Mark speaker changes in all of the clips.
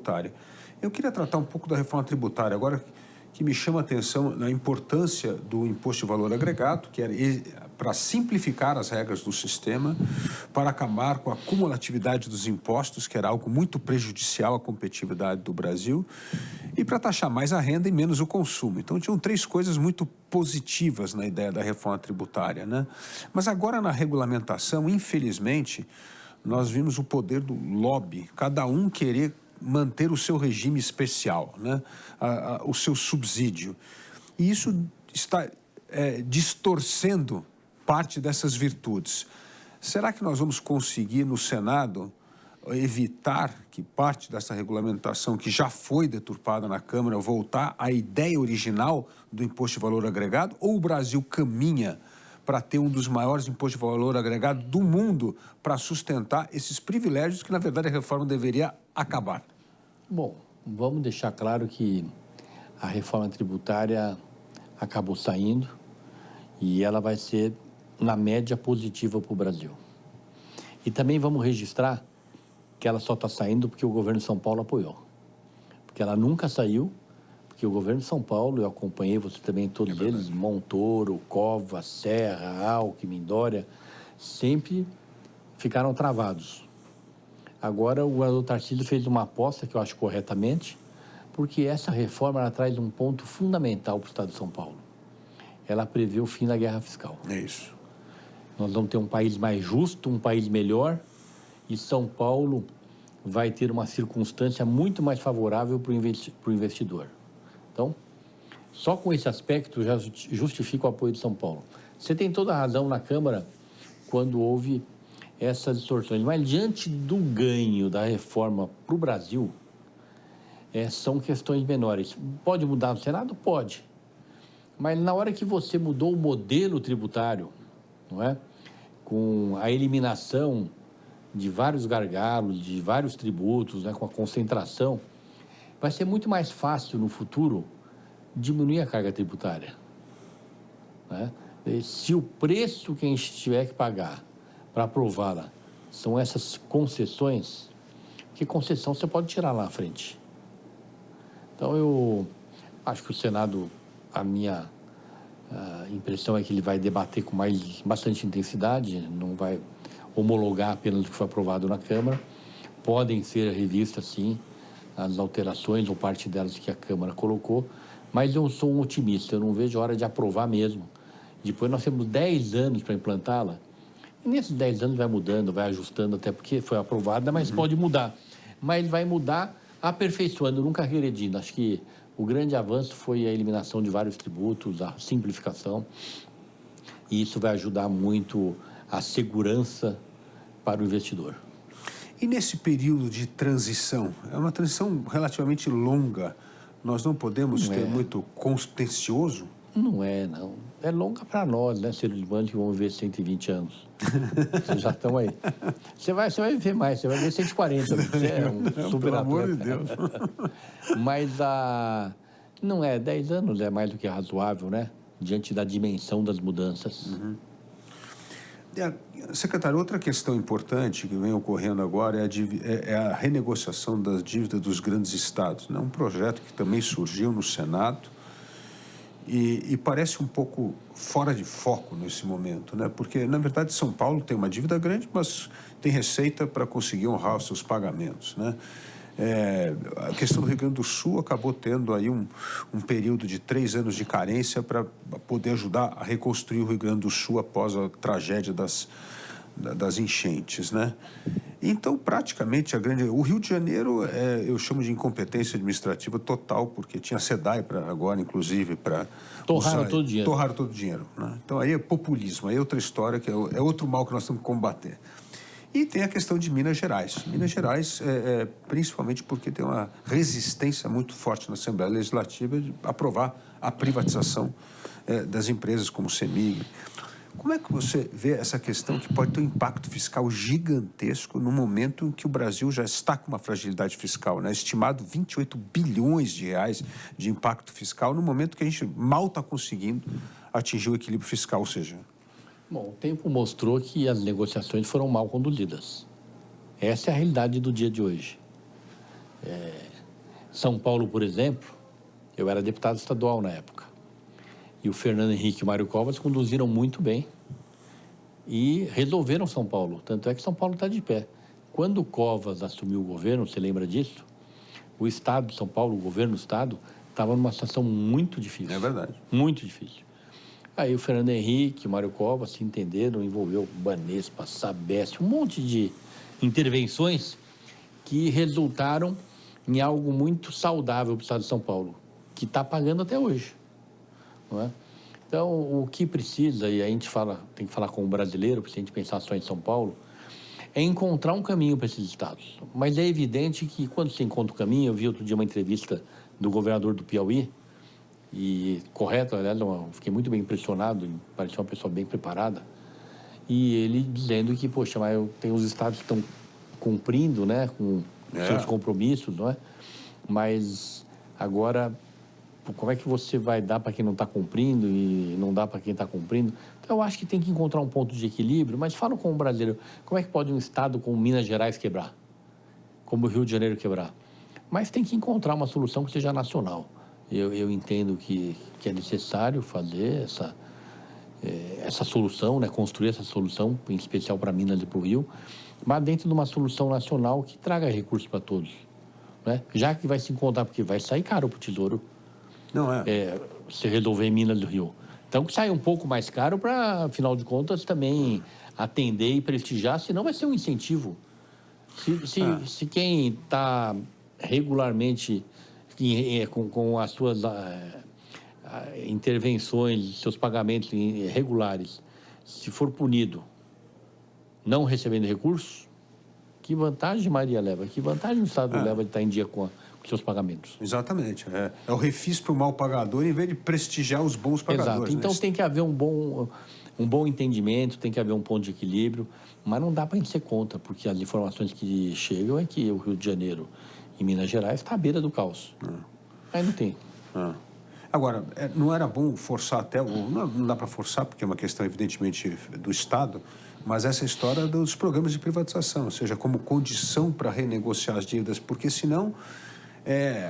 Speaker 1: tributária. Eu queria tratar um pouco da reforma tributária, agora que me chama a atenção na importância do imposto de valor agregado, que era para simplificar as regras do sistema, para acabar com a cumulatividade dos impostos, que era algo muito prejudicial à competitividade do Brasil, e para taxar mais a renda e menos o consumo. Então, tinham três coisas muito positivas na ideia da reforma tributária, né? Mas agora, na regulamentação, infelizmente, nós vimos o poder do lobby, cada um querer manter o seu regime especial, né? O seu subsídio. E isso está distorcendo parte dessas virtudes. Será que nós vamos conseguir, no Senado, evitar que parte dessa regulamentação que já foi deturpada na Câmara voltar à ideia original do imposto de valor agregado? Ou o Brasil caminha para ter um dos maiores impostos de valor agregado do mundo para sustentar esses privilégios que, na verdade, a reforma deveria acabar?
Speaker 2: Bom, vamos deixar claro que a reforma tributária acabou saindo e ela vai ser, na média, positiva para o Brasil. E também vamos registrar que ela só está saindo porque o governo de São Paulo apoiou. Porque ela nunca saiu, porque o governo de São Paulo, eu acompanhei você também, todos eles, Montoro, Covas, Serra, Alckmin, Dória, sempre ficaram travados. Agora o governador Tarcísio fez uma aposta, que eu acho corretamente, porque essa reforma ela traz um ponto fundamental para o Estado de São Paulo. Ela prevê o fim da guerra fiscal.
Speaker 1: É isso.
Speaker 2: Nós vamos ter um país mais justo, um país melhor, e São Paulo vai ter uma circunstância muito mais favorável para o investidor. Então, só com esse aspecto já justifica o apoio de São Paulo. Você tem toda a razão na Câmara quando houve essas distorções, mas diante do ganho da reforma para o Brasil, são questões menores. Pode mudar no Senado? Pode. Mas na hora que você mudou o modelo tributário, não é? Com a eliminação de vários gargalos, de vários tributos, né? Com a concentração, vai ser muito mais fácil no futuro diminuir a carga tributária, né? E se o preço que a gente tiver que pagar para aprová-la são essas concessões, que concessão você pode tirar lá na frente. Então, eu acho que o Senado, a minha impressão é que ele vai debater com bastante intensidade, não vai homologar apenas o que foi aprovado na Câmara. Podem ser revistas, sim, as alterações ou parte delas que a Câmara colocou, mas eu sou um otimista, eu não vejo a hora de aprovar mesmo. Depois nós temos 10 anos para implantá-la, e nesses 10 anos vai mudando, vai ajustando, até porque foi aprovada, mas pode mudar. Mas vai mudar aperfeiçoando, nunca regredindo. Acho que o grande avanço foi a eliminação de vários tributos, a simplificação, e isso vai ajudar muito a segurança para o investidor.
Speaker 1: E nesse período de transição, é uma transição relativamente longa, nós não podemos ter muito contencioso?
Speaker 2: Não é, não. É longa para nós, né, seres humanos que vão viver 120 anos. Vocês já estão aí. Você vai viver mais, você vai viver 140. Você é um super
Speaker 1: Pelo amor de
Speaker 2: atleta.
Speaker 1: Deus.
Speaker 2: Mas não é, 10 anos é mais do que razoável, né? Diante da dimensão das mudanças.
Speaker 1: Secretário, outra questão importante que vem ocorrendo agora é a renegociação das dívidas dos grandes estados, né? Um projeto que também surgiu no Senado e parece um pouco fora de foco nesse momento, né? Porque, na verdade, São Paulo tem uma dívida grande, mas tem receita para conseguir honrar os seus pagamentos, né? A questão do Rio Grande do Sul acabou tendo aí um período de 3 anos de carência para poder ajudar a reconstruir o Rio Grande do Sul após a tragédia das enchentes, né? Então, praticamente, o Rio de Janeiro, eu chamo de incompetência administrativa total, porque tinha SEDAI agora, inclusive, para...
Speaker 2: Torraram todo o dinheiro.
Speaker 1: Torraram todo o dinheiro, né? Então, aí é populismo, aí é outra história, que é outro mal que nós temos que combater. E tem a questão de Minas Gerais. Minas Gerais, principalmente porque tem uma resistência muito forte na Assembleia Legislativa de aprovar a privatização das empresas como o CEMIG. Como é que você vê essa questão que pode ter um impacto fiscal gigantesco no momento em que o Brasil já está com uma fragilidade fiscal, né? Estimado 28 bilhões de reais de impacto fiscal, no momento que a gente mal está conseguindo atingir o equilíbrio fiscal, ou seja...
Speaker 2: Bom, o tempo mostrou que as negociações foram mal conduzidas. Essa é a realidade do dia de hoje. São Paulo, por exemplo, eu era deputado estadual na época. E o Fernando Henrique e o Mário Covas conduziram muito bem e resolveram São Paulo. Tanto é que São Paulo está de pé. Quando o Covas assumiu o governo, você lembra disso? O Estado de São Paulo, o governo do Estado, estava numa situação muito difícil.
Speaker 1: É verdade.
Speaker 2: Muito difícil. Aí o Fernando Henrique, o Mário Covas se entenderam, envolveu o Banespa, Sabesp, um monte de intervenções que resultaram em algo muito saudável para o Estado de São Paulo, que está pagando até hoje. Não é? Então, o que precisa, e a gente tem que falar com o brasileiro, se a gente pensar só em São Paulo, é encontrar um caminho para esses estados. Mas é evidente que quando você encontra o caminho, eu vi outro dia uma entrevista do governador do Piauí, e correto, aliás, eu fiquei muito bem impressionado, parecia uma pessoa bem preparada, e ele dizendo que, poxa, mas tem os estados que estão cumprindo, né, com seus compromissos, não é? Mas agora, como é que você vai dar para quem não está cumprindo e não dá para quem está cumprindo? Então, eu acho que tem que encontrar um ponto de equilíbrio, mas falo com o brasileiro, como é que pode um estado como Minas Gerais quebrar? Como o Rio de Janeiro quebrar? Mas tem que encontrar uma solução que seja nacional. Eu entendo que é necessário fazer essa solução, né? Construir essa solução, em especial para Minas e para o Rio, mas dentro de uma solução nacional que traga recursos para todos. Né? Já que vai se encontrar, porque vai sair caro para o Tesouro.
Speaker 1: Não é?
Speaker 2: Se resolver em Minas do Rio. Então, que saia um pouco mais caro para, afinal de contas, também atender e prestigiar, senão vai ser um incentivo. Se quem está regularmente com as suas intervenções, seus pagamentos regulares, se for punido não recebendo recursos, que vantagem Maria leva? Que vantagem o Estado leva de estar em dia com seus pagamentos?
Speaker 1: Exatamente. É o refis para o mal pagador em vez de prestigiar os bons pagadores.
Speaker 2: Exato. Então,
Speaker 1: né?
Speaker 2: tem que haver um bom entendimento, tem que haver um ponto de equilíbrio, mas não dá para a gente ser contra, porque as informações que chegam é que o Rio de Janeiro e Minas Gerais está à beira do caos. Aí não tem.
Speaker 1: Agora, não era bom forçar até... Não dá para forçar, porque é uma questão, evidentemente, do Estado, mas essa história dos programas de privatização, ou seja, como condição para renegociar as dívidas, porque senão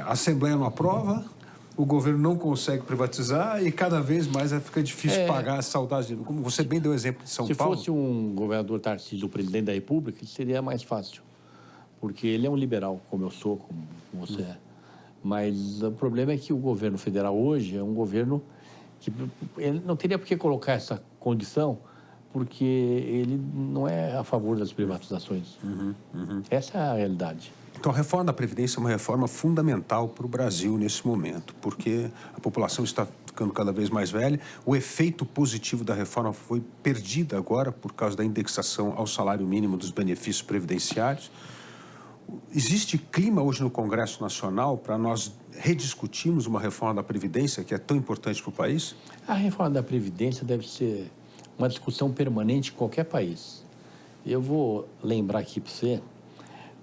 Speaker 1: a Assembleia não aprova, o governo não consegue privatizar e cada vez mais fica difícil pagar as saudades. Como você bem deu o exemplo de São Paulo.
Speaker 2: Se fosse um governador Tarcísio, o presidente da República, seria mais fácil, porque ele é um liberal, como eu sou, como você é. Mas o problema é que o governo federal hoje é um governo que ele não teria por que colocar essa condição, porque ele não é a favor das privatizações. Essa é a realidade.
Speaker 1: Então, a reforma da Previdência é uma reforma fundamental para o Brasil nesse momento, porque a população está ficando cada vez mais velha. O efeito positivo da reforma foi perdido agora por causa da indexação ao salário mínimo dos benefícios previdenciários. Existe clima hoje no Congresso Nacional para nós rediscutirmos uma reforma da Previdência que é tão importante para o país?
Speaker 2: A reforma da Previdência deve ser uma discussão permanente em qualquer país. Eu vou lembrar aqui para você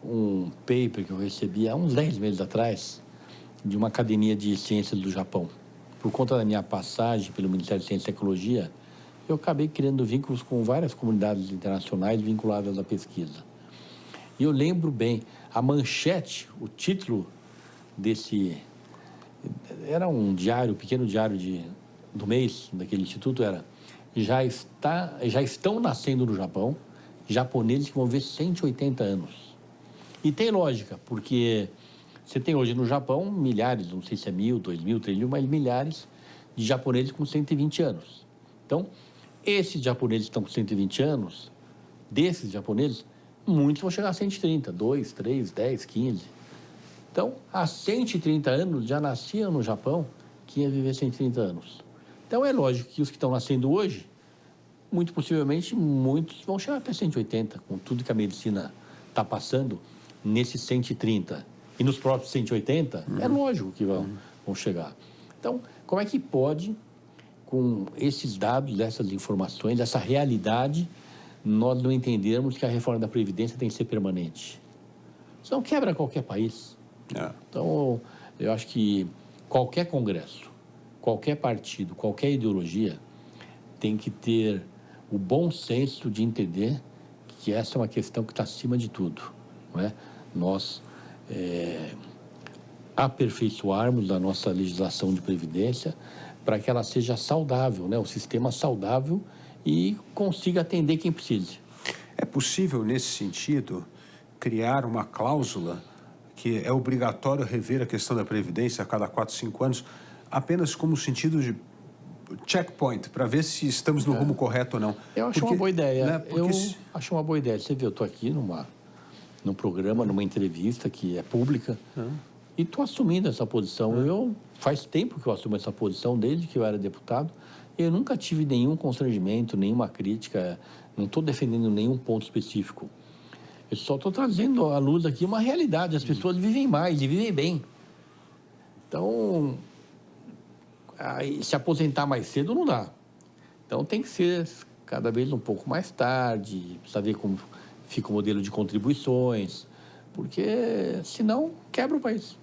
Speaker 2: um paper que eu recebi há uns 10 meses atrás de uma academia de ciências do Japão. Por conta da minha passagem pelo Ministério de Ciência e Tecnologia, eu acabei criando vínculos com várias comunidades internacionais vinculadas à pesquisa. E eu lembro bem, a manchete, o título desse... Era um diário, um pequeno diário do mês daquele instituto, era: já estão nascendo no Japão japoneses que vão viver 180 anos. E tem lógica, porque você tem hoje no Japão milhares, não sei se é 1.000, 2.000, 3.000, mas milhares de japoneses com 120 anos. Então, esses japoneses que estão com 120 anos, desses japoneses, muitos vão chegar a 130, 2, 3, 10, 15. Então, há 130 anos já nasciam no Japão que ia viver 130 anos. Então, é lógico que os que estão nascendo hoje, muito possivelmente, muitos vão chegar até 180, com tudo que a medicina está passando nesses 130. E nos próprios 180, é lógico que vão chegar. Então, como é que pode, com esses dados, essas informações, essa realidade, nós não entendermos que a reforma da Previdência tem que ser permanente? Senão quebra qualquer país. Então, eu acho que qualquer congresso, qualquer partido, qualquer ideologia tem que ter o bom senso de entender que essa é uma questão que está acima de tudo. Não é? Nós aperfeiçoarmos a nossa legislação de previdência para que ela seja saudável, né? O sistema saudável e consiga atender quem precise.
Speaker 1: É possível, nesse sentido, criar uma cláusula que é obrigatório rever a questão da Previdência a cada 4, 5 anos, apenas como sentido de checkpoint, para ver se estamos no rumo correto ou não?
Speaker 2: Eu acho uma boa ideia.
Speaker 1: Né,
Speaker 2: Eu acho uma boa ideia. Você vê, eu estou aqui num programa, numa entrevista que é pública, e estou assumindo essa posição. Faz tempo que eu assumo essa posição, desde que eu era deputado. Eu nunca tive nenhum constrangimento, nenhuma crítica, não estou defendendo nenhum ponto específico. Eu só estou trazendo à luz aqui uma realidade. As pessoas vivem mais e vivem bem. Então, se aposentar mais cedo não dá. Então, tem que ser cada vez um pouco mais tarde, precisa ver como fica o modelo de contribuições, porque senão quebra o país.